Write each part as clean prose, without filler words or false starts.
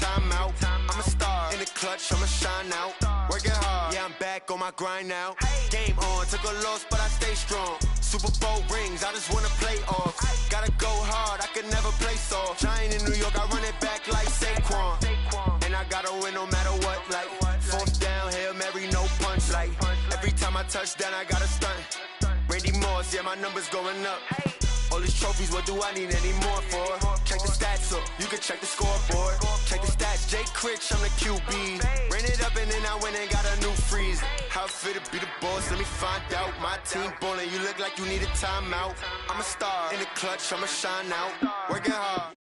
timeout. I'm a star in the clutch, I'ma shine out. Working hard, yeah, I'm back on my grind now. Game on, took a loss, but I stay strong. Super Bowl rings, I just wanna play off. Gotta go hard, I can never play soft. Giant in New York, I run it back like Saquon. And I gotta win no matter what, like fourth down, Hail Mary, no punch. Like every time I touch down, I gotta stunt. Randy Moss, yeah, my numbers going up. All these trophies, what do I need any more for? Check the stats up, you can check the scoreboard. Check the stats, Jake Critch, I'm the QB. Ran it up and then I went and got a new freeze. How it fit to be the boss, let me find out. My team ballin', you look like you need a timeout. I'm a star in the clutch, I'ma shine out. Working hard.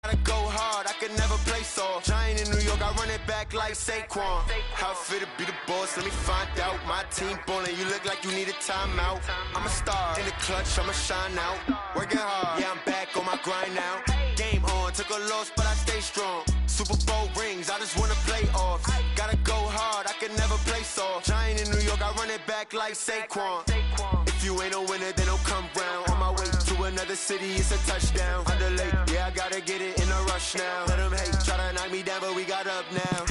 Gotta go hard, I can never play soft. Giant in New York, I run it back like Saquon. How it fit to be the boss, let me find out. My team ballin', you look like you need a timeout. I'm a star in the clutch, I'ma shine out. Working hard, yeah, I'm back on my grind now. Game on, took a loss, but I stay strong. Super Bowl rings, I just wanna play off. Gotta go hard, I can never play soft. Giant in New York, I run it back like Saquon. If you ain't a winner, then don't come round. On my way to another city, it's a touchdown. Underlay, yeah, I gotta get it in a rush now. Let them hate, try to knock me down, but we got up now.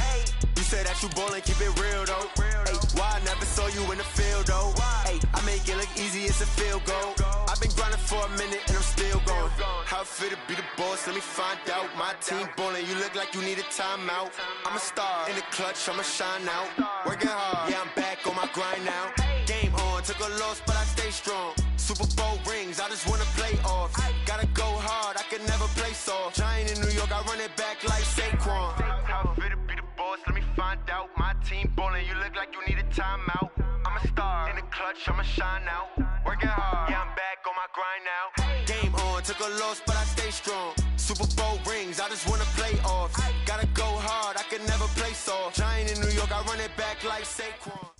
You say that you ballin', keep it real though. Hey, why I never saw you in the field though? Hey, I make it look easy, it's a field goal. I've been grinding for a minute and I'm still going. How it fit to be the boss, let me find out. My team ballin', you look like you need a timeout. I'm a star in the clutch, I'ma shine out. Working hard, yeah, I'm back on my grind now. Game on, took a loss, but I stay strong. Super Bowl rings, I just wanna play off. Gotta go hard, I can never play soft. Giant in New York, I run it back like Saquon. How it fit to be the boss, let me find out. My team ballin', you look like you need a timeout. I'm a star in the clutch, I'ma shine out. Working hard, yeah, I'm back on my grind now. Game on, took a loss, but I stay strong. Super Bowl rings, I just wanna play off. Gotta go hard, I can never play soft. Giant in New York, I run it back like Saquon.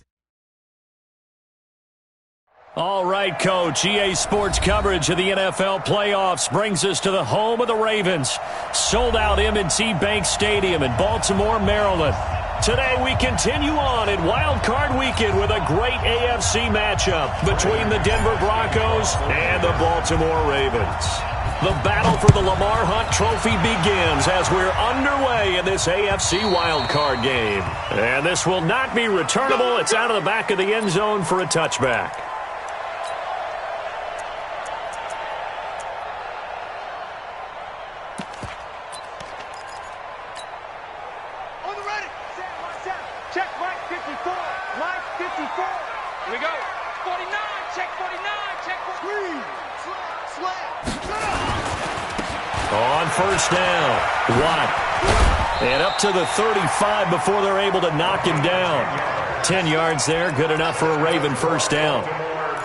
All right, Coach. EA Sports coverage of the NFL playoffs brings us to the home of the Ravens. Sold out M&T Bank Stadium in Baltimore, Maryland. Today we continue on in Wild Card Weekend with a great AFC matchup between the Denver Broncos and the Baltimore Ravens. The battle for the Lamar Hunt Trophy begins as we're underway in this AFC Wild Card game. And this will not be returnable. It's out of the back of the end zone for a touchback. On first down, Watt. And up to the 35 before they're able to knock him down. 10 yards there, good enough for a Raven first down.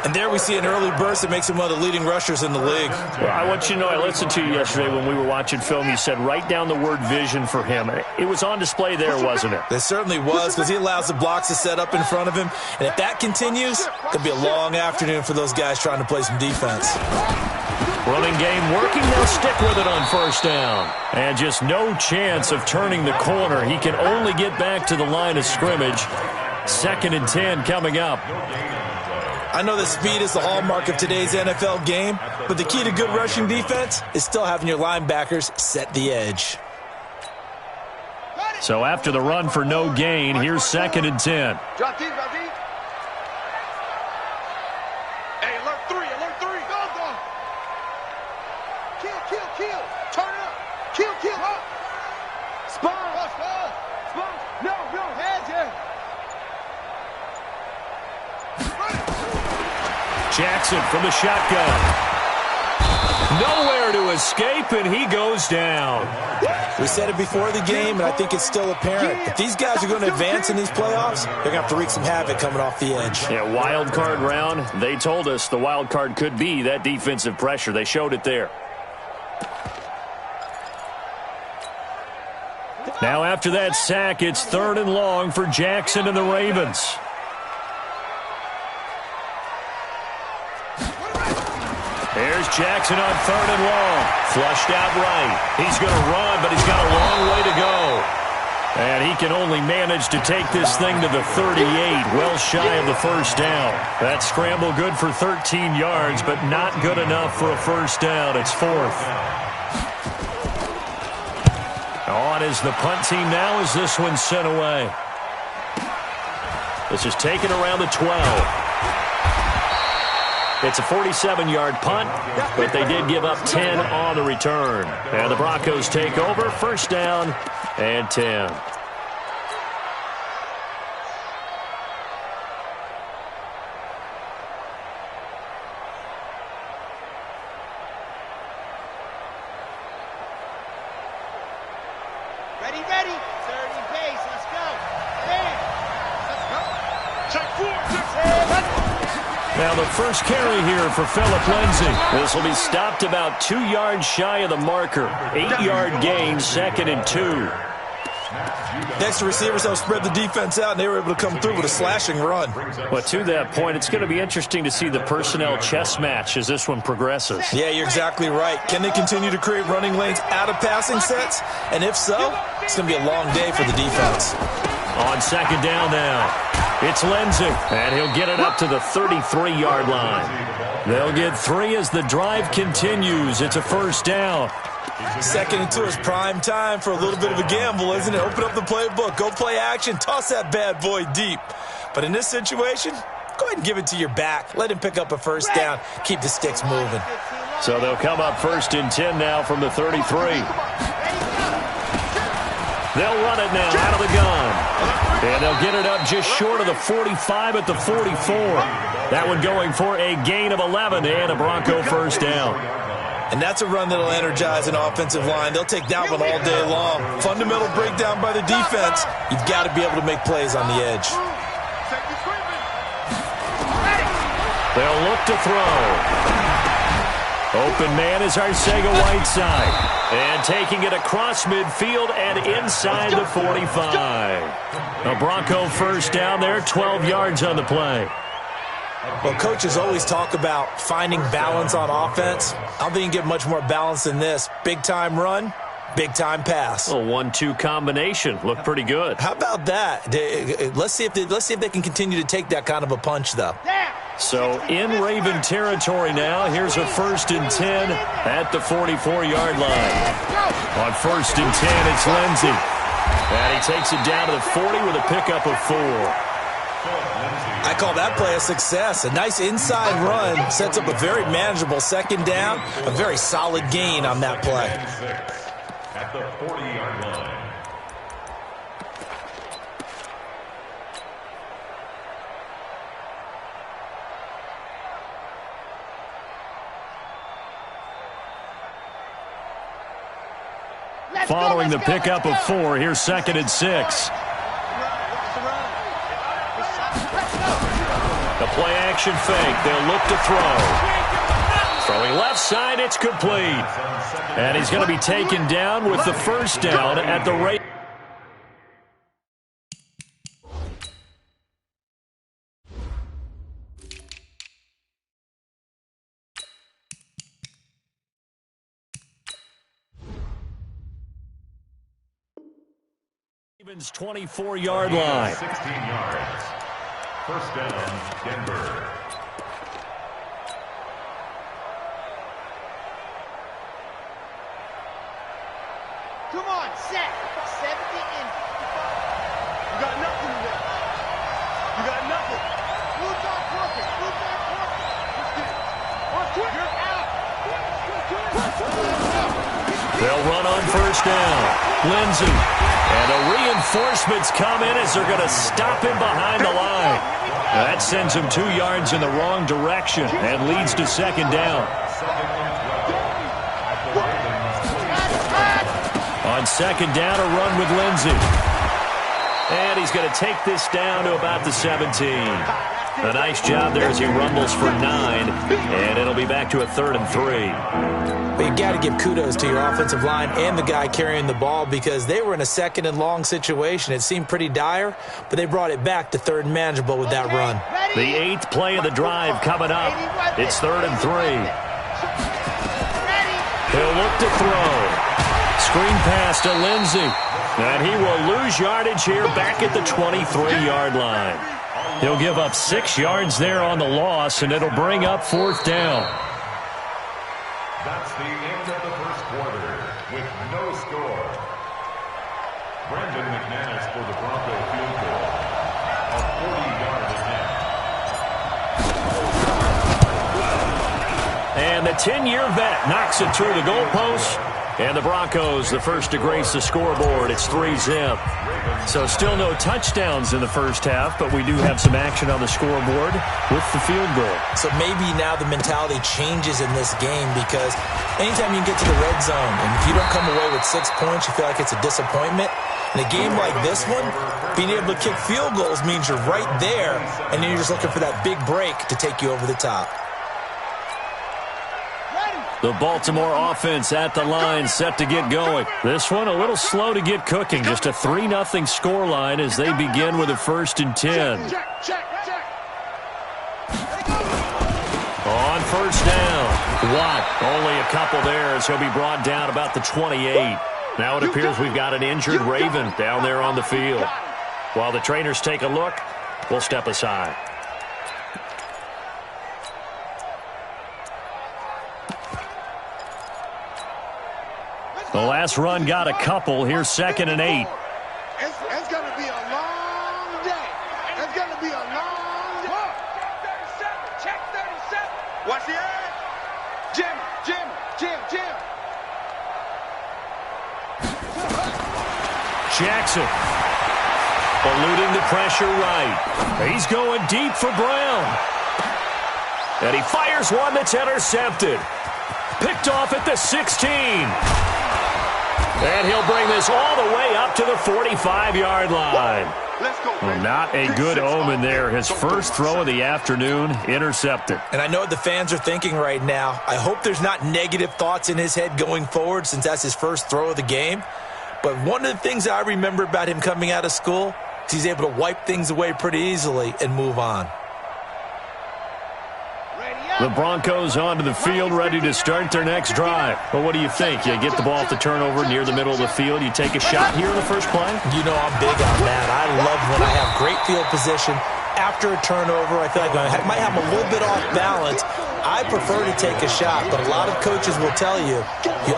And there we see an early burst that makes him one of the leading rushers in the league. Well, I want you to know, I listened to you yesterday when we were watching film. You said write down the word vision for him. It was on display there, wasn't it? It certainly was, because he allows the blocks to set up in front of him. And if that continues, it could be a long afternoon for those guys trying to play some defense. Running game working, they'll stick with it on first down. And just no chance of turning the corner. He can only get back to the line of scrimmage. 2nd and 10 coming up. I know that speed is the hallmark of today's NFL game, but the key to good rushing defense is still having your linebackers set the edge. So after the run for no gain, here's 2nd and 10. Drop deep, drop deep. Hey, alert 3, alert 3. Go, go. Kill, kill, kill. Turn up. Kill, kill. Up. Spawn. Spawn. Spawn. No, no, hands here. Jackson from the shotgun. Nowhere to escape, and he goes down. We said it before the game, and I think it's still apparent. If these guys are going to advance in these playoffs, they're going to have to wreak some havoc coming off the edge. Yeah, wild card round. They told us the wild card could be that defensive pressure. They showed it there. Now after that sack, it's 3rd and long for Jackson and the Ravens. There's Jackson on 3rd and long. Flushed out right. He's going to run, but he's got a long way to go. And he can only manage to take this thing to the 38, well shy of the first down. That scramble good for 13 yards, but not good enough for a first down. It's fourth. On is the punt team now as this one's sent away. This is taken around the 12. It's a 47-yard punt, but they did give up 10 on the return. And the Broncos take over, first down and 10. Ready, ready. 30 pace. Let's go. Hey. Let's go. Check 4. Check 4. Now the first carry here for Phillip Lindsay. This will be stopped about 2 yards shy of the marker. 8-yard gain, 2nd and 2. Next, the receivers helped spread the defense out, and they were able to come through with a slashing run. Well, to that point, it's going to be interesting to see the personnel chess match as this one progresses. Yeah, you're exactly right. Can they continue to create running lanes out of passing sets? And if so, it's going to be a long day for the defense. On second down now, it's Lindsay, and he'll get it up to the 33-yard line. They'll get 3 as the drive continues. It's a first down. 2nd and 2 is prime time for a little bit of a gamble, isn't it? Open up the playbook, go play action, toss that bad boy deep. But in this situation, go ahead and give it to your back. Let him pick up a first down. Keep the sticks moving. So they'll come up 1st and 10 now from the 33. They'll run it now out of the gun. And they'll get it up just short of the 45 at the 44. That one going for a gain of 11 and a Bronco first down. And that's a run that'll energize an offensive line. They'll take that one all day long. Fundamental breakdown by the defense. You've got to be able to make plays on the edge. They'll look to throw. Open man is Arcega-Whiteside. And taking it across midfield and inside the 45. A Bronco first down there, 12 yards on the play. Well, coaches always talk about finding balance on offense. I don't think you can get much more balance than this. Big-time run, big-time pass. A 1-2 combination. Looked pretty good. How about that? Let's see if they can continue to take that kind of a punch, though. So in Raven territory now, here's a 1st and 10 at the 44-yard line. On 1st and 10, it's Lindsay. And he takes it down to the 40 with a pickup of 4. I call that play a success. A nice inside run sets up a very manageable 2nd down. A very solid gain on that play. At the 40-yard line. Following the pickup of 4, here's 2nd and 6. The play action fake. They'll look to throw. Throwing left side, it's complete. And he's going to be taken down with the first down at the rate. Ravens 24-yard line. 16 yards. First down, Denver. Come on, set. 70 in. You got nothing to that. You got nothing. Blue dot working. Blue dot working. Let's get it. On quick. You're out. They'll run on first down. Lindsay. And the reinforcements come in as they're going to stop him behind the line. That sends him 2 yards in the wrong direction and leads to 2nd down. On 2nd down, a run with Lindsay. And he's going to take this down to about the 17. A nice job there as he rumbles for 9. And it'll be back to a 3rd and 3. But you got to give kudos to your offensive line and the guy carrying the ball because they were in a 2nd and long situation. It seemed pretty dire, but they brought it back to 3rd and manageable with that run. The 8th play of the drive coming up. It's 3rd and 3. He'll look to throw. screen pass to Lindsey. And he will lose yardage here back at the 23-yard line. He'll give up 6 yards there on the loss, and it'll bring up 4th down. That's the end of the first quarter with no score. Brandon McManus for the Bronco field goal. A 40-yard attempt. And the 10-year vet knocks it through the goalpost. And the Broncos, the first to grace the scoreboard. It's 3-zip. So still no touchdowns in the first half, but we do have some action on the scoreboard with the field goal. So maybe now the mentality changes in this game, because anytime you get to the red zone and if you don't come away with 6 points, you feel like it's a disappointment. In a game like this one, being able to kick field goals means you're right there, and then you're just looking for that big break to take you over the top. The Baltimore offense at the line, set to get going. This one a little slow to get cooking. Just a 3-0 scoreline as they begin with a 1st and 10. On 1st down, Watt, only a couple there as he'll be brought down about the 28. Now it appears we've got an injured Raven down there on the field. While the trainers take a look, we'll step aside. The last run got a couple. Here's 2nd and 8. It's going to be a long day. It's going to be a long day. Check 37. Watch the eye. Jim. Jackson eluding the pressure right. He's going deep for Brown. And he fires one that's intercepted. Picked off at the 16. And he'll bring this all the way up to the 45-yard line. Let's go, well, not a good omen there. His first throw of the afternoon, intercepted. And I know what the fans are thinking right now. I hope there's not negative thoughts in his head going forward, since that's his first throw of the game. But one of the things I remember about him coming out of school is he's able to wipe things away pretty easily and move on. The Broncos onto the field, ready to start their next drive. Well, what do you think? You get the ball off the turnover near the middle of the field. You take a shot here in the first play? You know I'm big on that. I love when I have great field position. After a turnover, I feel like I might have a little bit off balance. I prefer to take a shot, but a lot of coaches will tell you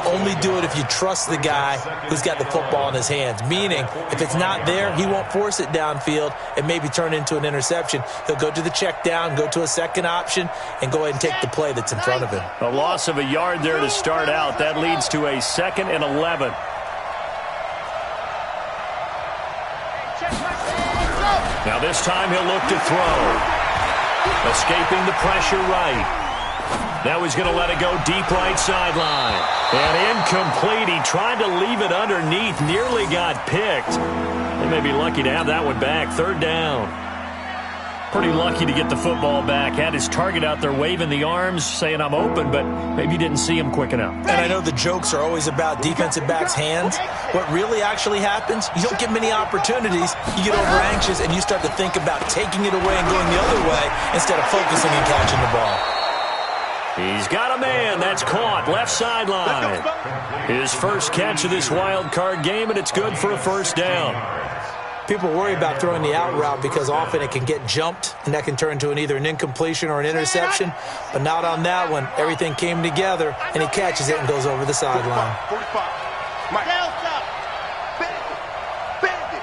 only do it if you trust the guy who's got the football in his hands. Meaning, if it's not there, he won't force it downfield and maybe turn into an interception. He'll go to the check down, go to a second option, and go ahead and take the play that's in front of him. A loss of a yard there to start out. That leads to a 2nd and 11. Now this time he'll look to throw. Escaping the pressure right. Now he's going to let it go deep right sideline. And incomplete. He tried to leave it underneath. Nearly got picked. They may be lucky to have that one back. 3rd down. Pretty lucky to get the football back. Had his target out there waving the arms, saying I'm open, but maybe didn't see him quick enough. And I know the jokes are always about defensive backs' hands. What really actually happens, you don't get many opportunities. You get over anxious and you start to think about taking it away and going the other way instead of focusing and catching the ball. He's got a man. That's caught. Left sideline. His first catch of this wild card game, and it's good for a 1st down. People worry about throwing the out route because often it can get jumped, and that can turn into either an incompletion or an interception. But not on that one. Everything came together, and he catches it and goes over the sideline. 45. Mike. Bandit.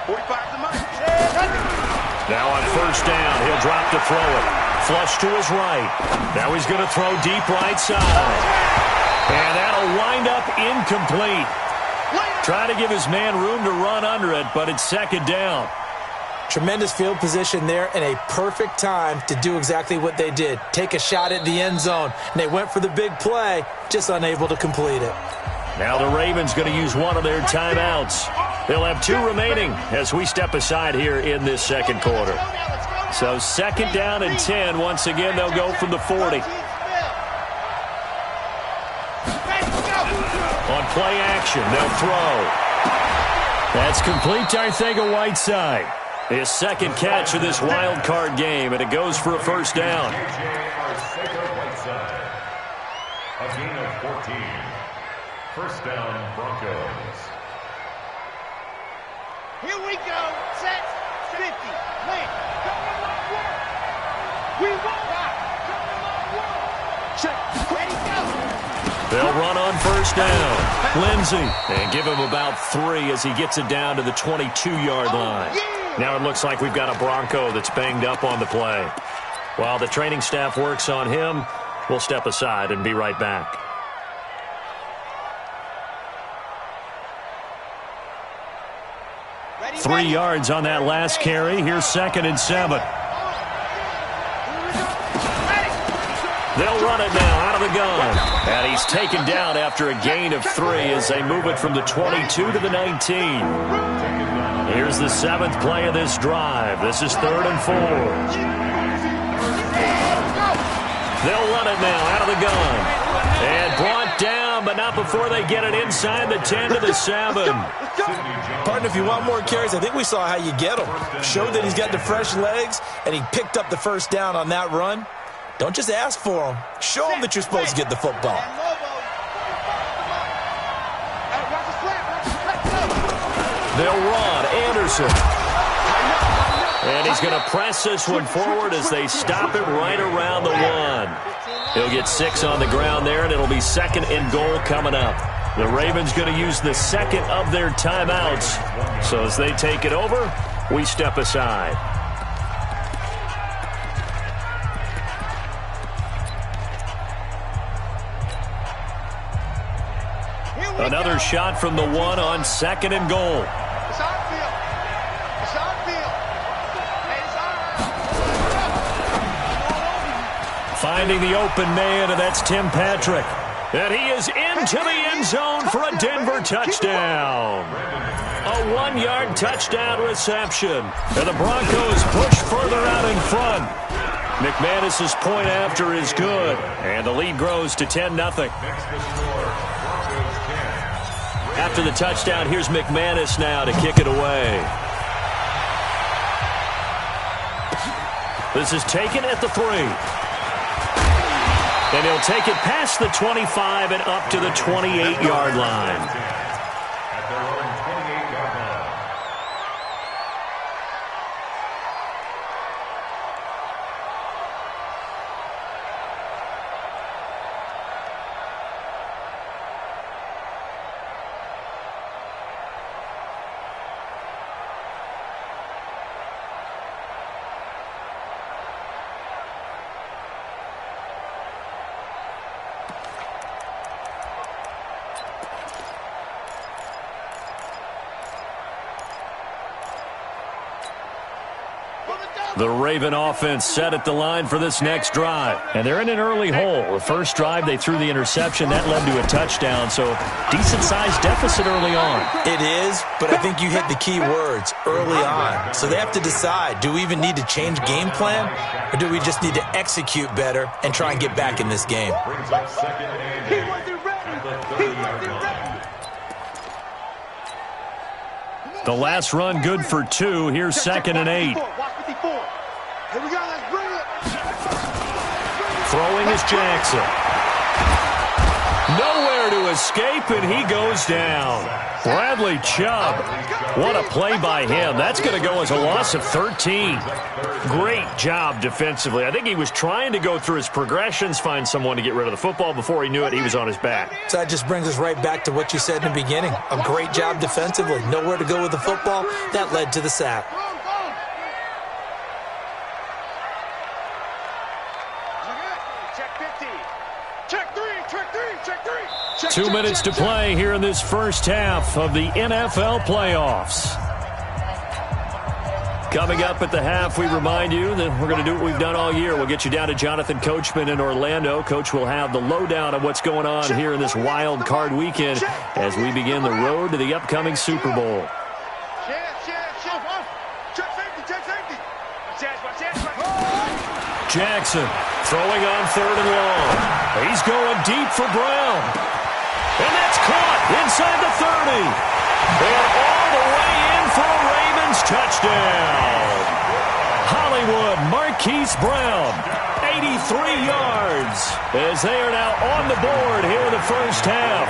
45 to Mike. Now on 1st down, he'll drop to throw it. Flush to his right. Now he's going to throw deep right side. And that'll wind up incomplete. Trying to give his man room to run under it, but it's 2nd down. Tremendous field position there and a perfect time to do exactly what they did. Take a shot at the end zone. And they went for the big play, just unable to complete it. Now the Ravens going to use one of their timeouts. They'll have 2 remaining as we step aside here in this 2nd quarter. So 2nd down and 10. Once again, they'll go from the 40. On play action, they'll throw. That's complete to Arcega-Whiteside. His 2nd catch of this wild card game, and it goes for a 1st down. A gain of 14. First down, Broncos. Here we go. Set. 50. Lane. We won't. Check. Ready, go. They'll run on first down. Lindsey. And give him about 3 as he gets it down to the 22-yard line. Now it looks like we've got a Bronco that's banged up on the play. While the training staff works on him, we'll step aside and be right back. Ready, 3 yards on that last carry. Here's 2nd and 7. They'll run it now out of the gun. And he's taken down after a gain of 3 as they move it from the 22 to the 19. Here's the 7th play of this drive. This is 3rd and 4. They'll run it now out of the gun. And brought down, but not before they get it inside the 10 to the 7. Partner, if you want more carries, I think we saw how you get them. Showed that he's got the fresh legs, and he picked up the first down on that run. Don't just ask for him. Show him that you're supposed to get the football. They'll run. Anderson. And he's going to press this one forward as they stop him right around the 1. He'll get 6 on the ground there, and it'll be 2nd and goal coming up. The Ravens going to use the 2nd of their timeouts. So as they take it over, we step aside. Another shot from the 1 on 2nd and goal. It's on field. It's on field. Finding the open man, and that's Tim Patrick. And he is into the end zone for a Denver touchdown. A 1-yard touchdown reception. And the Broncos push further out in front. McManus's point after is good. And the lead grows to 10-0. After the touchdown, here's McManus now to kick it away. This is taken at the 3. And he'll take it past the 25 and up to the 28-yard line. At their own 28-yard line. The Raven offense set at the line for this next drive. And they're in an early hole. The first drive, they threw the interception. That led to a touchdown, so decent-sized deficit early on. It is, but I think you hit the key words, early on. So they have to decide, do we even need to change game plan, or do we just need to execute better and try and get back in this game? Brings up 2nd and 8 at the 30-yard line. The last run good for 2. Here's 2nd and 8. Here we go, let's bring it. Throwing is Jackson. Nowhere to escape, and he goes down. Bradley Chubb. What a play by him. That's going to go as a loss of 13. Great job defensively. I think he was trying to go through his progressions, find someone to get rid of the football. Before he knew it, he was on his back. So that just brings us right back to what you said in the beginning. A great job defensively. Nowhere to go with the football. That led to the sack. Check 50. Check 3, check 3, check 3. Check, 2 minutes to play here in this first half of the NFL playoffs. Coming up at the half, we remind you that we're going to do what we've done all year. We'll get you down to Jonathan Coachman in Orlando. Coach will have the lowdown of what's going on here in this wild card weekend as we begin the road to the upcoming Super Bowl. Jackson throwing on 3rd and long. He's going deep for Brown. And that's caught inside the 30. And all the way in for a Ravens touchdown. Hollywood Marquise Brown, 83 yards, as they are now on the board here in the first half.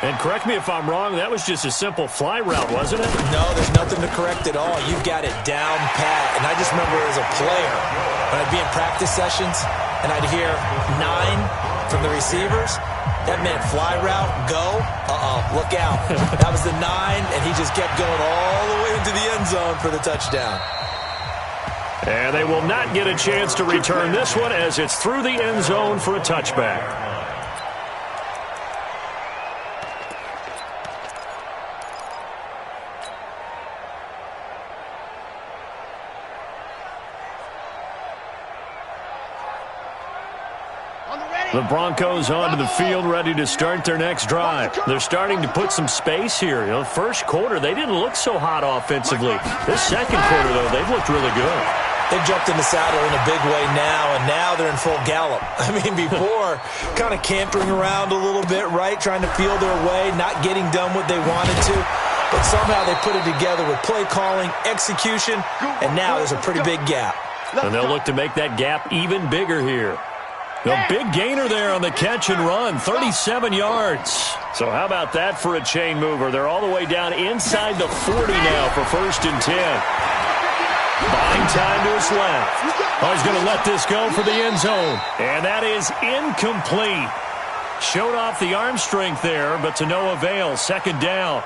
And correct me if I'm wrong, that was just a simple fly route, wasn't it? No, there's nothing to correct at all. You've got it down pat. And I just remember as a player, when I'd be in practice sessions and I'd hear 9 from the receivers, that meant fly route, go, look out. That was the 9, and he just kept going all the way into the end zone for the touchdown. And they will not get a chance to return this one as it's through the end zone for a touchback. The Broncos onto the field, ready to start their next drive. They're starting to put some space here. You know, first quarter, they didn't look so hot offensively. This second quarter, though, they've looked really good. They've jumped in the saddle in a big way now, and now they're in full gallop. I mean, before, kind of cantering around a little bit, right, trying to feel their way, not getting done what they wanted to. But somehow they put it together with play calling, execution, and now there's a pretty big gap. And they'll look to make that gap even bigger here. A big gainer there on the catch and run, 37 yards. So how about that for a chain mover? They're all the way down inside the 40 now for 1st and 10. Buying time to his left. Oh, he's going to let this go for the end zone. And that is incomplete. Showed off the arm strength there, but to no avail. 2nd down.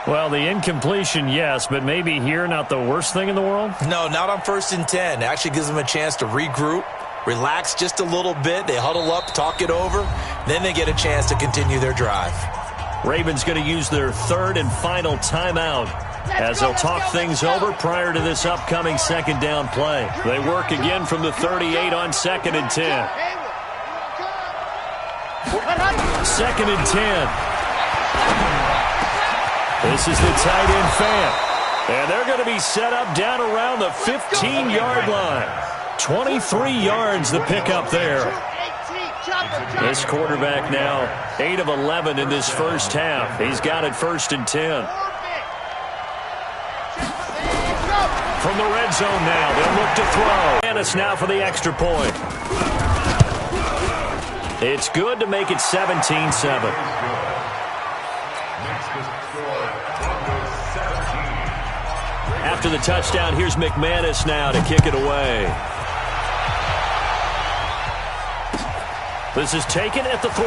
Well, the incompletion, yes, but maybe here not the worst thing in the world? No, not on 1st and 10. It actually gives them a chance to regroup. Relax just a little bit. They huddle up, talk it over. Then they get a chance to continue their drive. Ravens going to use their 3rd and final timeout as they'll talk things over prior to this upcoming 2nd down play. They work again from the 38 on 2nd and 10. 2nd and 10. This is the tight end fan. And they're going to be set up down around the 15-yard line. 23 yards the pickup there. This quarterback now 8 of 11 in this first half. He's got it 1st and 10. From the red zone now, they'll look to throw. And it's now for the extra point. It's good to make it 17-7. After the touchdown, here's McManus now to kick it away. This is taken at the 3.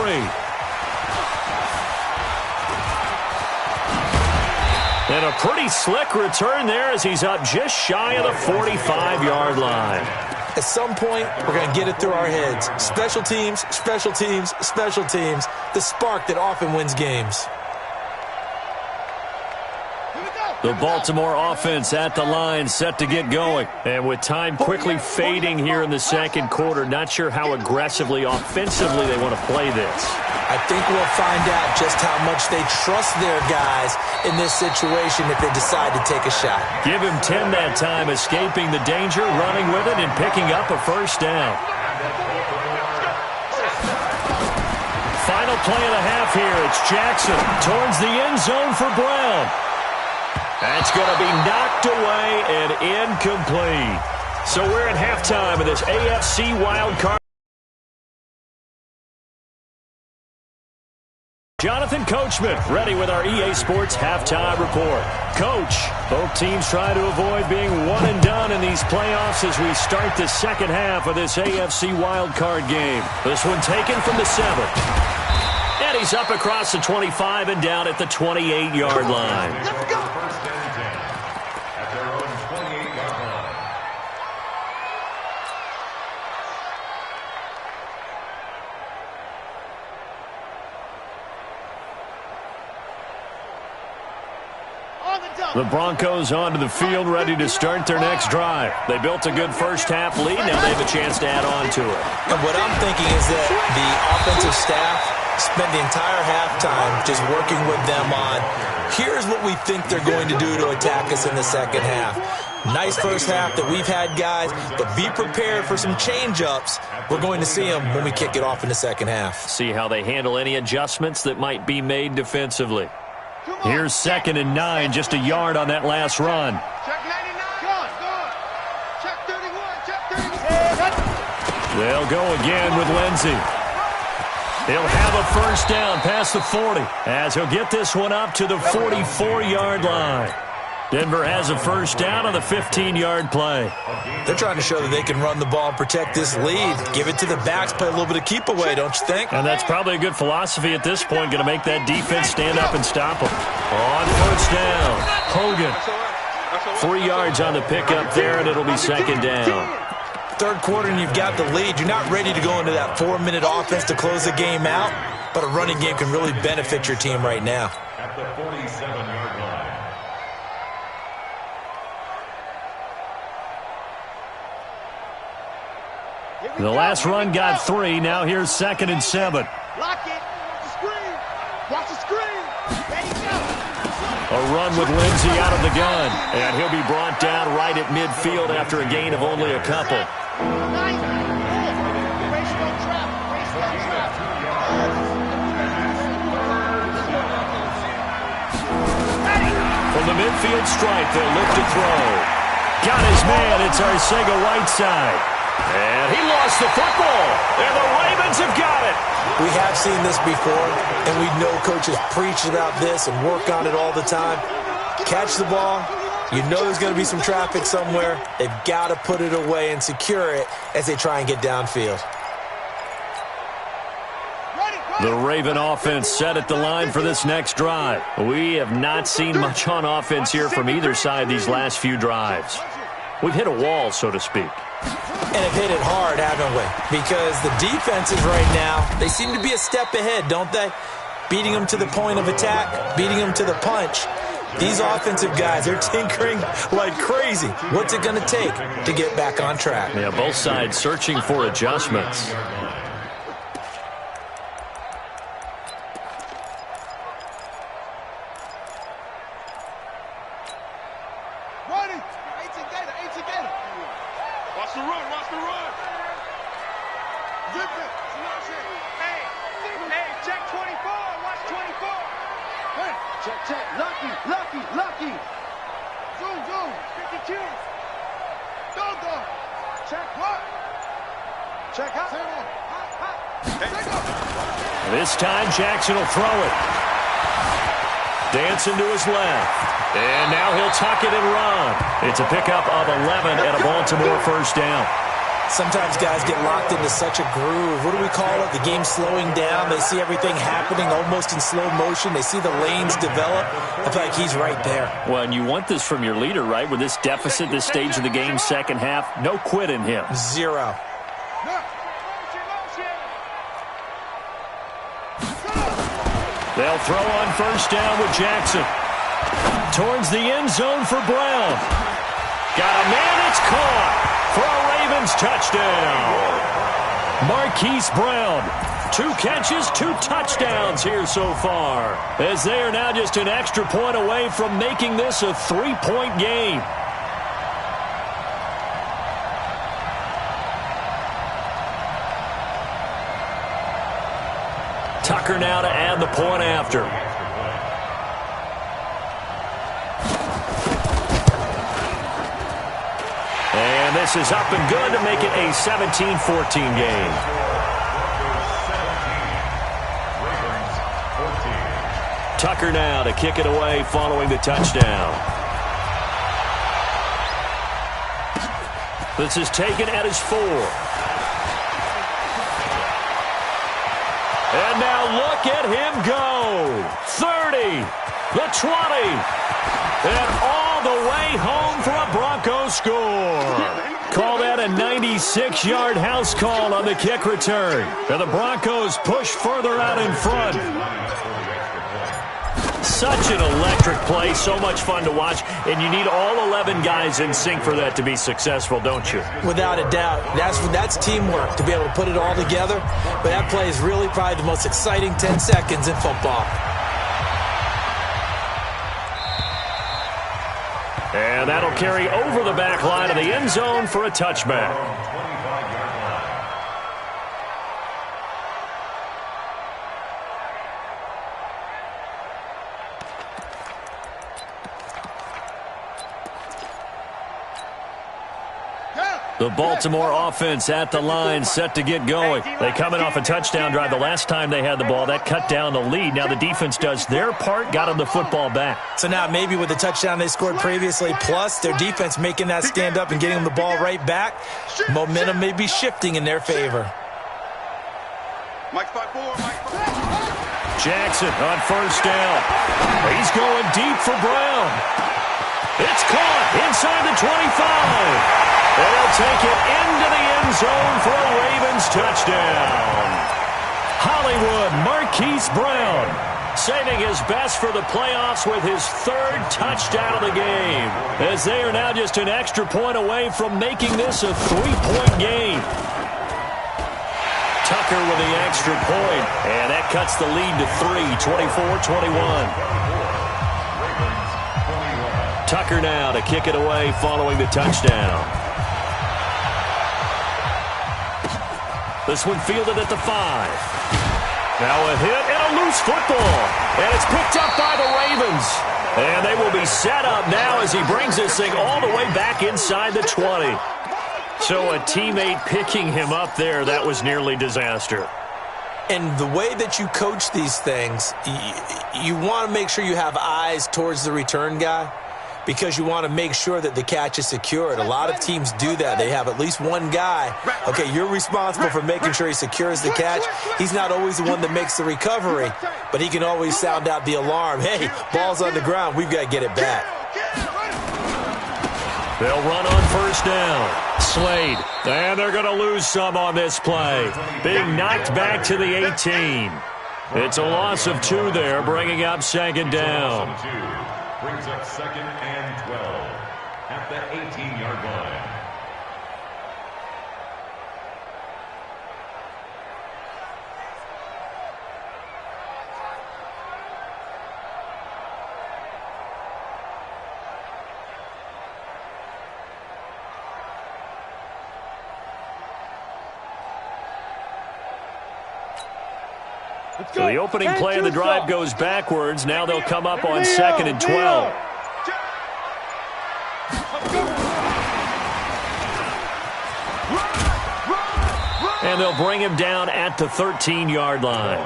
And a pretty slick return there as he's up just shy of the 45-yard line. At some point, we're going to get it through our heads. Special teams, special teams, special teams. The spark that often wins games. The Baltimore offense at the line, set to get going. And with time quickly fading here in the second quarter, not sure how aggressively, offensively they want to play this. I think we'll find out just how much they trust their guys in this situation if they decide to take a shot. Give him 10 that time, escaping the danger, running with it, and picking up a 1st down. Final play of the half here. It's Jackson towards the end zone for Brown. That's going to be knocked away and incomplete. So we're at halftime of this AFC wildcard. Jonathan Coachman ready with our EA Sports halftime report. Coach, both teams try to avoid being one and done in these playoffs as we start the second half of this AFC wildcard game. This one taken from the 7th. And he's up across the 25 and down at the 28-yard line. Let's go. 1st and 10 at their own 28-yard line. The Broncos onto the field, ready to start their next drive. They built a good first half lead. Now they have a chance to add on to it. And what I'm thinking is that the offensive staff spent the entire halftime just working with them on, here's what we think they're going to do to attack us in the second half. Nice first half that we've had, guys, but be prepared for some change-ups. We're going to see them when we kick it off in the second half. See how they handle any adjustments that might be made defensively. Here's 2nd and 9, just a yard on that last run. Check 99. Check 31. Check 31. They'll go again with Lindsey. He'll have a first down past the 40 as he'll get this one up to the 44-yard line. Denver has a first down on the 15-yard play. They're trying to show that they can run the ball and protect this lead. Give it to the backs, play a little bit of keep away, don't you think? And that's probably a good philosophy at this point, going to make that defense stand up and stop them. On first down, Hogan. 3 yards on the pickup there, and it'll be second down. Third quarter and you've got the lead. You're not ready to go into that 4-minute offense to close the game out, but a running game can really benefit your team right now. At the 47-yard line. The last run got 3. Now here's 2nd and 7. Lock it. Watch the screen. Watch the screen. Ready, go. A run with Lindsey out of the gun. And he'll be brought down right at midfield after a gain of only a couple. Nice. Race no trap. Race no trap. From the midfield stripe, they'll look to throw. Got his man. It's Arcega-Whiteside. And he lost the football. And the Ravens have got it. We have seen this before, and we know coaches preach about this and work on it all the time. Catch the ball. You know there's going to be some traffic somewhere. They've got to put it away and secure it as they try and get downfield. The Raven offense set at the line for this next drive. We have not seen much on offense here from either side these last few drives. We've hit a wall, so to speak. And have hit it hard, haven't we? Because the defenses right now, they seem to be a step ahead, don't they? Beating them to the point of attack, beating them to the punch. These offensive guys are tinkering like crazy. What's it going to take to get back on track? Yeah, both sides searching for adjustments. Watch the run, watch the run. Zip it. Hey, check 24, watch 24. Hey, check. Lucky. Zoom. 52. Go. Check what? Check out. This time, Jackson will throw it. Dancing to his left. And now he'll tuck it and run. It's a pickup of 11 and a Baltimore first down. Sometimes guys get locked into such a groove. What do we call it? The game slowing down. They see everything happening almost in slow motion. They see the lanes develop. I feel like he's right there. Well, and you want this from your leader, right? With this deficit, this stage of the game, second half, no quit in him. 0. They'll throw on first down with Jackson. Towards the end zone for Brown. Got a man, it's caught for a Ravens touchdown. Marquise Brown, 2 catches, 2 touchdowns here so far, as they are now just an extra point away from making this a 3-point game. Tucker now to add the point after. And this is up and good to make it a 17-14 game. Tucker now to kick it away following the touchdown. This is taken at his 4. And now look at him go. 30, the 20, and all the way home for a Broncos score. Call that a 96-yard house call on the kick return. And the Broncos push further out in front. Such an electric play, so much fun to watch, and you need all 11 guys in sync for that to be successful, don't you? Without a doubt. That's teamwork to be able to put it all together. But that play is really probably the most exciting 10 seconds in football. And that'll carry over the back line of the end zone for a touchback. Yeah. The Baltimore offense at the line, set to get going. They coming off a touchdown drive the last time they had the ball. That cut down the lead. Now the defense does their part, got them the football back. So now maybe with the touchdown they scored previously, plus their defense making that stand up and getting them the ball right back, momentum may be shifting in their favor. Jackson on first down. He's going deep for Brown. It's caught inside the 25. They'll take it into the end zone for a Ravens touchdown. Hollywood Marquise Brown saving his best for the playoffs with his third touchdown of the game, as they are now just an extra point away from making this a 3-point game. Tucker with the extra point, and that cuts the lead to 3, 24-21. Tucker now to kick it away following the touchdown. This one fielded at the 5. Now a hit and a loose football. And it's picked up by the Ravens. And they will be set up now as he brings this thing all the way back inside the 20. So a teammate picking him up there, that was nearly disaster. And the way that you coach these things, you want to make sure you have eyes towards the return guy, because you want to make sure that the catch is secured. A lot of teams do that. They have at least one guy. Okay, you're responsible for making sure he secures the catch. He's not always the one that makes the recovery, but he can always sound out the alarm. Hey, ball's on the ground. We've got to get it back. They'll run on first down. Slade. And they're going to lose some on this play. Being knocked back to the 18. It's a loss of 2 there, bringing up second down. Brings up 2nd and 12 at the 18-yard line. So the opening play of the drive goes backwards. Now they'll come up on 2nd and 12. And they'll bring him down at the 13-yard line.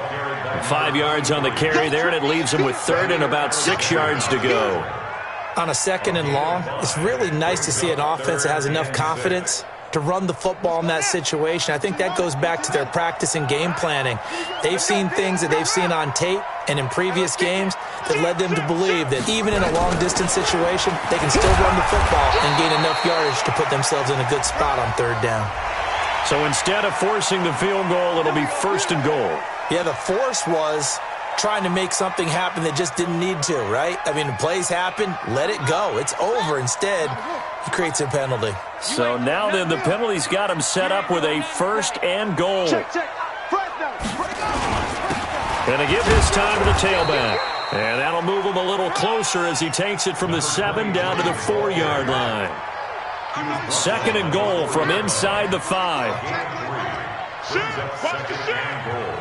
5 yards on the carry there, and it leaves him with 3rd and about 6 yards to go. On a 2nd and long, it's really nice to see an offense that has enough confidence to run the football in that situation. I think that goes back to their practice and game planning. They've seen things that they've seen on tape and in previous games that led them to believe that even in a long-distance situation, they can still run the football and gain enough yardage to put themselves in a good spot on 3rd down. So instead of forcing the field goal, it'll be 1st and goal. Yeah, the force was trying to make something happen that just didn't need to, right? I mean, the plays happen, let it go. It's over. Instead, he creates a penalty. So now then, the penalty's got him set up with a 1st and goal. Going to give this time to the tailback. And that'll move him a little closer as he takes it from the 7 down to the 4-yard line. 2nd and goal from inside the 5. Brings up 2nd and goal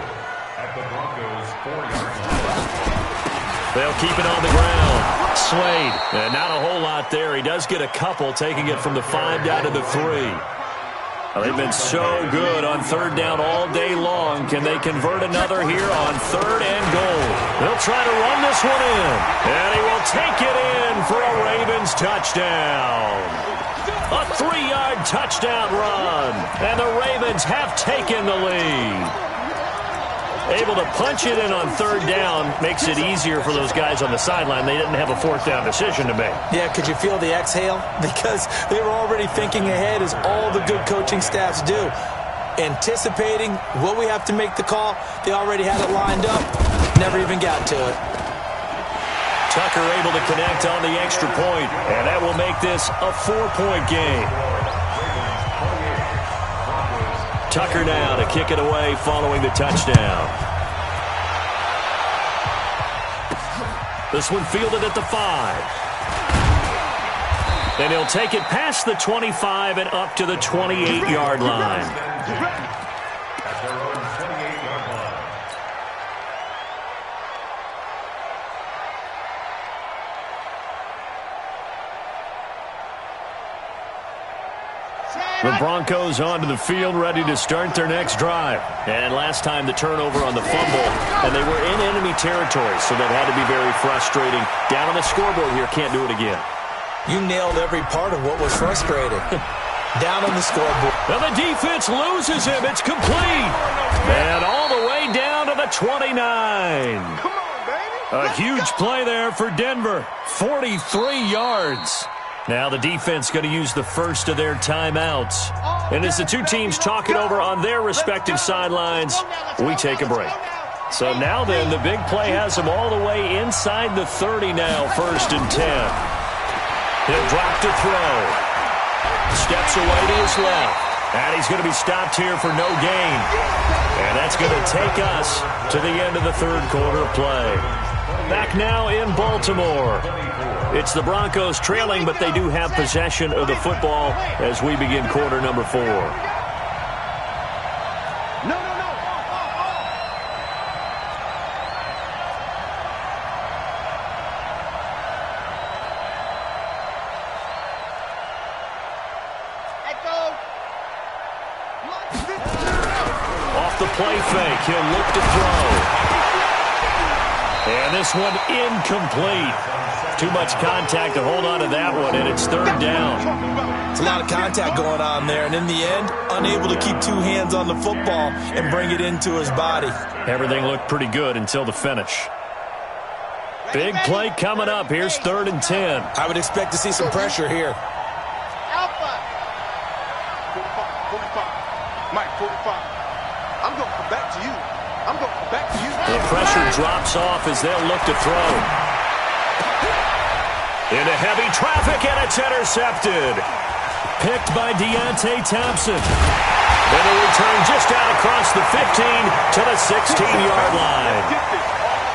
at the Broncos' 4-yard line. They'll keep it on the ground. Slade, and not a whole lot there. He does get a couple, taking it from the 5 down to the 3. Well, they've been so good on 3rd down all day long. Can they convert another here on 3rd and goal? They'll try to run this one in, and he will take it in for a Ravens touchdown. A 3-yard touchdown run, and the Ravens have taken the lead. Able to punch it in on 3rd down makes it easier for those guys on the sideline. They didn't have a 4th down decision to make. Yeah, could you feel the exhale? Because they were already thinking ahead, as all the good coaching staffs do. Anticipating, will we have to make the call? They already had it lined up. Never even got to it. Tucker able to connect on the extra point, and that will make this a 4-point game. Tucker now to kick it away following the touchdown. This one fielded at the 5. Then he'll take it past the 25 and up to the 28-yard line. At their own 28-yard line. The Broncos onto the field, ready to start their next drive. And last time the turnover on the fumble, and they were in enemy territory, so that had to be very frustrating. Down on the scoreboard here, can't do it again. You nailed every part of what was frustrating. Down on the scoreboard. And the defense loses him. It's complete. And all the way down to the 29. Come on, baby. A huge play there for Denver. 43 yards. Now the defense going to use the first of their timeouts. And as the two teams talk it over on their respective sidelines, we take a break. So now then, the big play has them all the way inside the 30 now, 1st and 10. He'll drop to throw. Steps away to his left. And he's going to be stopped here for no gain. And that's going to take us to the end of the third quarter play. Back now in Baltimore. It's the Broncos trailing, but they do have possession of the football as we begin quarter number 4. Play fake. He'll look to throw. And this one incomplete. Too much contact to hold on to that one, and it's 3rd down. It's a lot of contact going on there, and in the end, unable to keep 2 hands on the football and bring it into his body. Everything looked pretty good until the finish. Big play coming up. Here's 3rd and 10. I would expect to see some pressure here. Alpha. 45. Mike, 45. I'm going to come back to you. I'm going to come back to you. The pressure drops off as they'll look to throw. Into heavy traffic, and it's intercepted. Picked by Deontay Thompson. And a return just out across the 15 to the 16-yard line.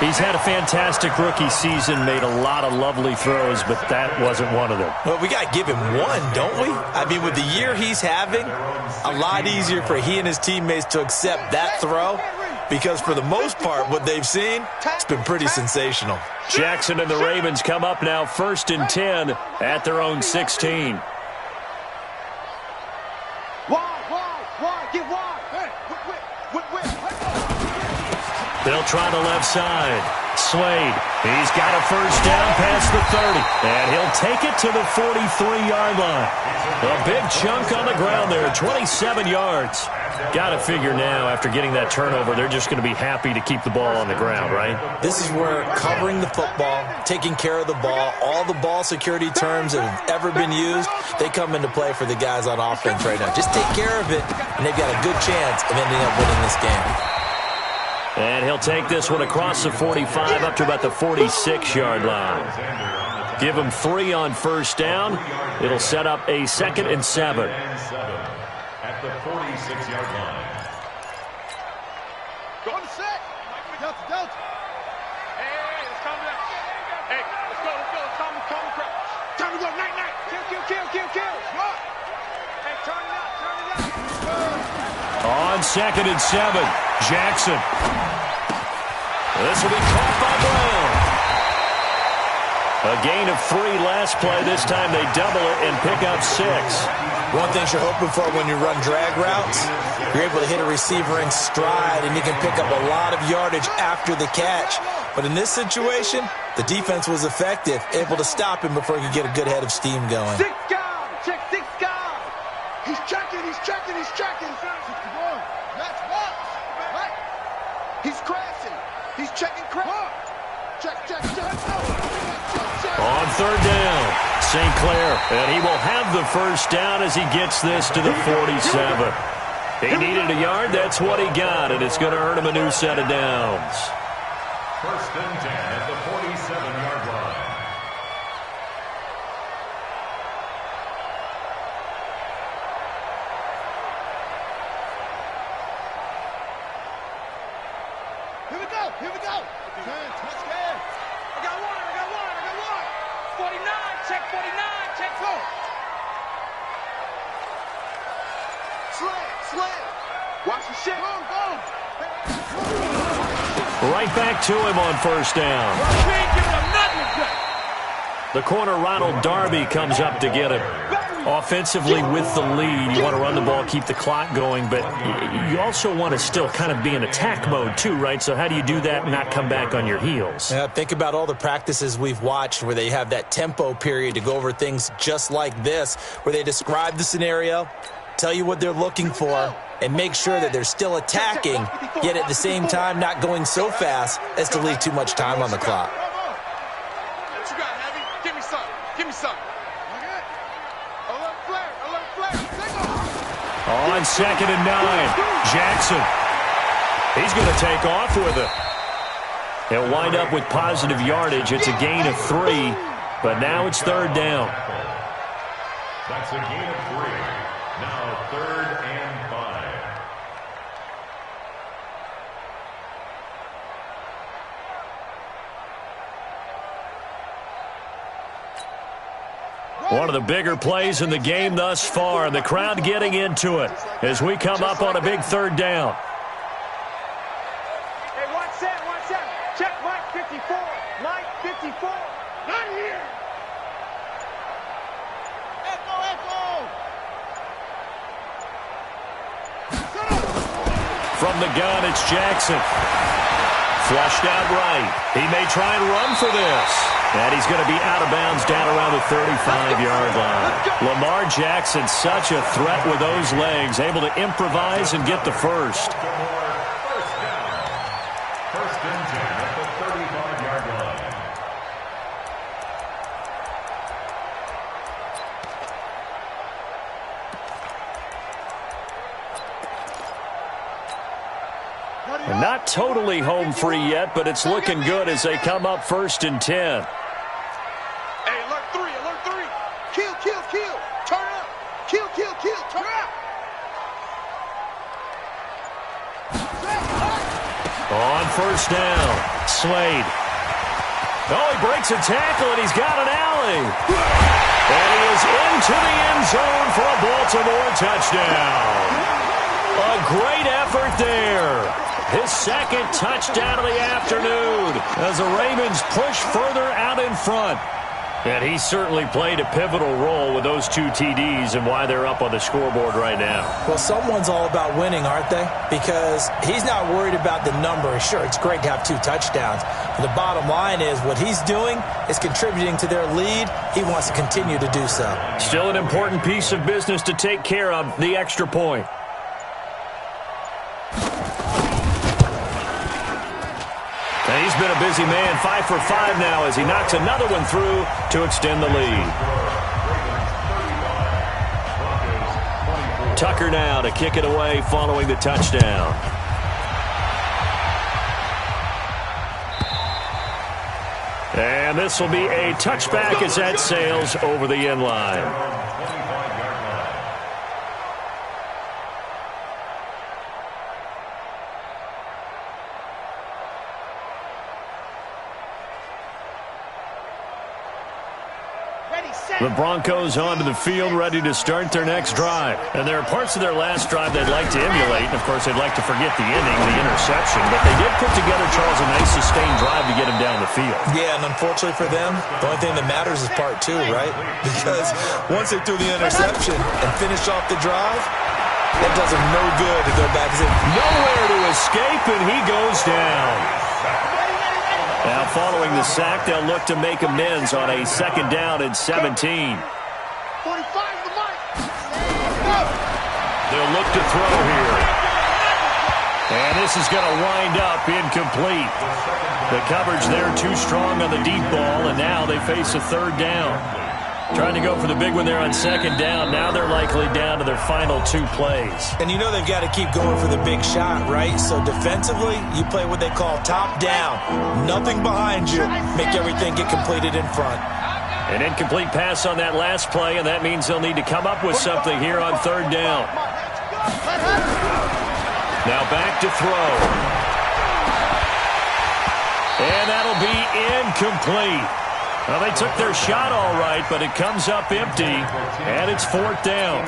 He's had a fantastic rookie season, made a lot of lovely throws, but that wasn't one of them. Well, we got to give him one, don't we? I mean, with the year he's having, a lot easier for he and his teammates to accept that throw because for the most part, what they've seen, it's been pretty sensational. Jackson and the Ravens come up now 1st and 10 at their own 16. They'll try the left side. Slade, he's got a 1st down past the 30. And he'll take it to the 43-yard line. A big chunk on the ground there, 27 yards. Got to figure now, after getting that turnover, they're just going to be happy to keep the ball on the ground, right? This is where covering the football, taking care of the ball, all the ball security terms that have ever been used, they come into play for the guys on offense right now. Just take care of it, and they've got a good chance of ending up winning this game. And he'll take this one across the 45 up to about the 46-yard line. Give him 3 on 1st down. It'll set up a 2nd and 7. At the 46-yard line. Go on the set. Delta. Hey, let's calm down. Hey, let's go. Calm the crowd. Time to go. Night. Kill. Run. Hey, turn it up. On 2nd and 7, Jackson. This will be caught by Brown. A gain of 3 last play. This time they double it and pick up 6. One thing you're hoping for when you run drag routes, you're able to hit a receiver in stride, and you can pick up a lot of yardage after the catch. But in this situation, the defense was effective, able to stop him before he could get a good head of steam going. 6 guard. Check 6 guard. He's checking. 61. That's what. Right. He's crashing. He's checking crash. Check. On 3rd down, St. Clair, and he will have the 1st down as he gets this to the 47. He needed a yard, that's what he got, and it's going to earn him a new set of downs. 1st and 10 at the 47-yard line. Here we go. Touchdown. I got one. 49. Check 4. Slam. Watch the shit. Go. Right back to him on 1st down. We ain't giving him nothing today. The corner, Ronald Darby, comes up to get him. Offensively with the lead, you want to run the ball, keep the clock going, but you also want to still kind of be in attack mode too, right? So how do you do that and not come back on your heels? Yeah, think about all the practices we've watched where they have that tempo period to go over things just like this, where they describe the scenario, tell you what they're looking for, and make sure that they're still attacking, yet at the same time not going so fast as to leave too much time on the clock. What you got, Heavy? Give me some. Give me some. Alert flare. Alert flare. On 2nd and 9, Jackson. He's going to take off with it. He'll wind up with positive yardage. It's a gain of 3, but now it's 3rd down. That's a gain of 3. Now 3rd and 5. One of the bigger plays in the game thus far. The crowd getting into it as we come up on a big 3rd down. Hey, watch that. Watch that. Check Mike 54. Mike 54. Not here. Echo, echo. From the gun, it's Jackson. Flushed out right. He may try and run for this. And he's going to be out of bounds down around the 35-yard line. Lamar Jackson, such a threat with those legs, able to improvise and get the first. First down. 1st and 10 at the 35-yard line. And not totally home free yet, but it's looking good as they come up 1st and 10. Hey, alert 3. Alert 3. Kill, kill, kill. Turn up. Kill, kill, kill. Turn up. On 1st down, Slade. Oh, he breaks a tackle, and he's got an alley. And he is into the end zone for a Baltimore touchdown. A great effort there. His 2nd touchdown of the afternoon as the Ravens push further out in front. And he certainly played a pivotal role with those 2 TDs and why they're up on the scoreboard right now. Well, someone's all about winning, aren't they? Because he's not worried about the number. Sure, it's great to have 2 touchdowns. But the bottom line is what he's doing is contributing to their lead. He wants to continue to do so. Still an important piece of business to take care of, the extra point. And he's been a busy man, 5 for 5 now as he knocks another one through to extend the lead. Tucker now to kick it away following the touchdown. And this will be a touchback as that sails over the end line. The Broncos onto the field, ready to start their next drive. And there are parts of their last drive they'd like to emulate. And, of course, they'd like to forget the inning, the interception. But they did put together, Charles, a nice sustained drive to get him down the field. Yeah, and unfortunately for them, the only thing that matters is part 2, right? Because once they threw the interception and finished off the drive, that does them no good to go back and say, nowhere to escape, and he goes down. Now, following the sack, they'll look to make amends on a 2nd down and 17. 45 the mic. They'll look to throw here. And this is going to wind up incomplete. The coverage there too strong on the deep ball, and now they face a 3rd down. Trying to go for the big one there on 2nd down. Now they're likely down to their final 2 plays. And you know they've got to keep going for the big shot, right? So defensively, you play what they call top down. Nothing behind you. Make everything get completed in front. An incomplete pass on that last play, and that means they'll need to come up with something here on 3rd down. Now back to throw. And that'll be incomplete. Well, they took their shot all right, but it comes up empty, and it's 4th down.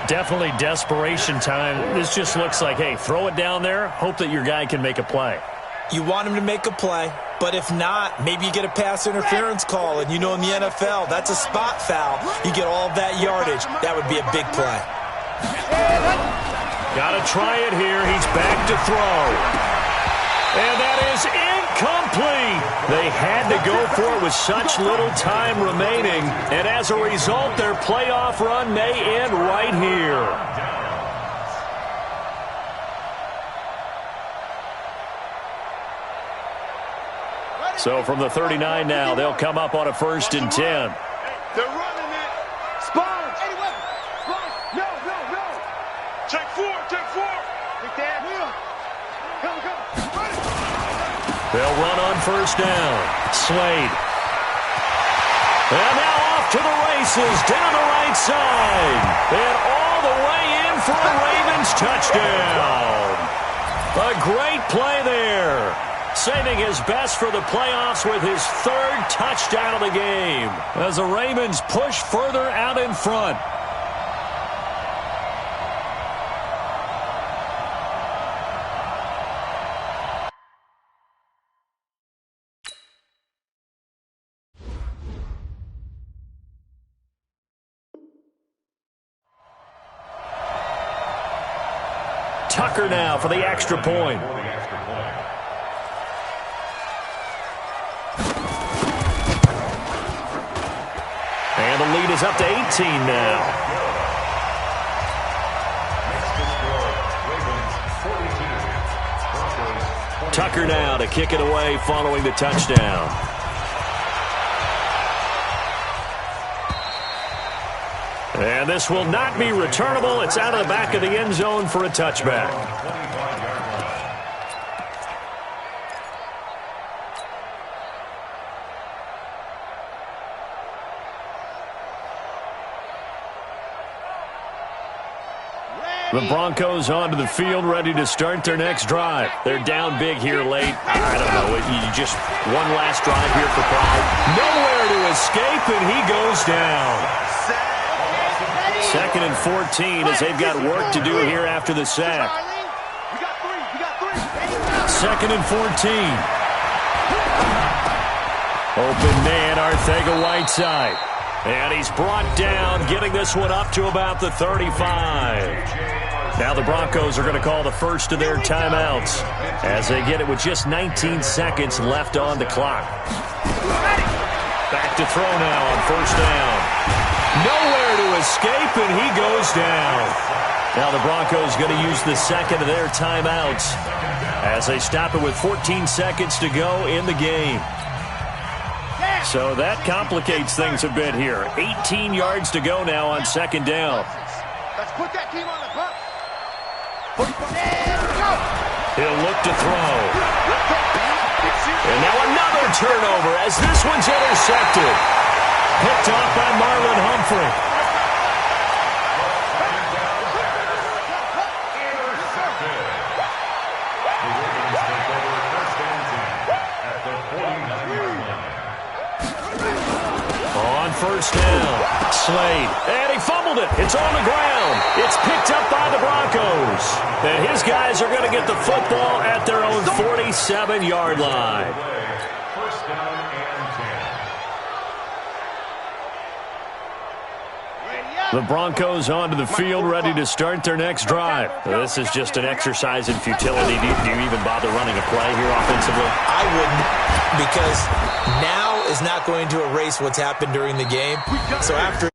Definitely desperation time. This just looks like, hey, throw it down there, hope that your guy can make a play. You want him to make a play, But if not, maybe you get a pass interference call, and you know in the NFL, that's a spot foul. You get all of that yardage. That would be a big play. Got to try it here. He's back to throw. And that is incomplete. They had to go for it with such little time remaining. And as a result, their playoff run may end right here. So from the 39 now, they'll come up on a 1st and 10. They're running it. Sponge. No. Check 4. Take that. Come. They'll run on 1st down. Slade. And now off to the races down the right side. And all the way in for a Ravens touchdown. A great play there. Saving his best for the playoffs with his 3rd touchdown of the game as the Ravens push further out in front. Tucker now for the extra point. And the lead is up to 18 now. Tucker now to kick it away following the touchdown. And this will not be returnable. It's out of the back of the end zone for a touchback. The Broncos onto the field, ready to start their next drive. They're down big here late. I don't know. You just one last drive here for Pride. Nowhere to escape, and he goes down. 2nd and 14 as they've got work to do here after the sack. 2nd and 14. Open man, Arcega-Whiteside. And he's brought down, getting this one up to about the 35. Now the Broncos are going to call the first of their timeouts as they get it with just 19 seconds left on the clock. Back to throw now on 1st down. Nowhere to escape, and he goes down. Now the Broncos going to use the 2nd of their timeouts as they stop it with 14 seconds to go in the game. So that complicates things a bit here. 18 yards to go now on 2nd down. Let's put that team on the bus. He'll look to throw. And now another turnover as this one's intercepted. Picked off by Marlon Humphrey. On 1st down, Slade, and he fumbled it. It's on the ground. It's picked up by the Broncos. And his guys are going to get the football at their own 47-yard line. 1st down and 10. The Broncos onto the field, ready to start their next drive. This is just an exercise in futility. Do you even bother running a play here offensively? I wouldn't, because now is not going to erase what's happened during the game. So after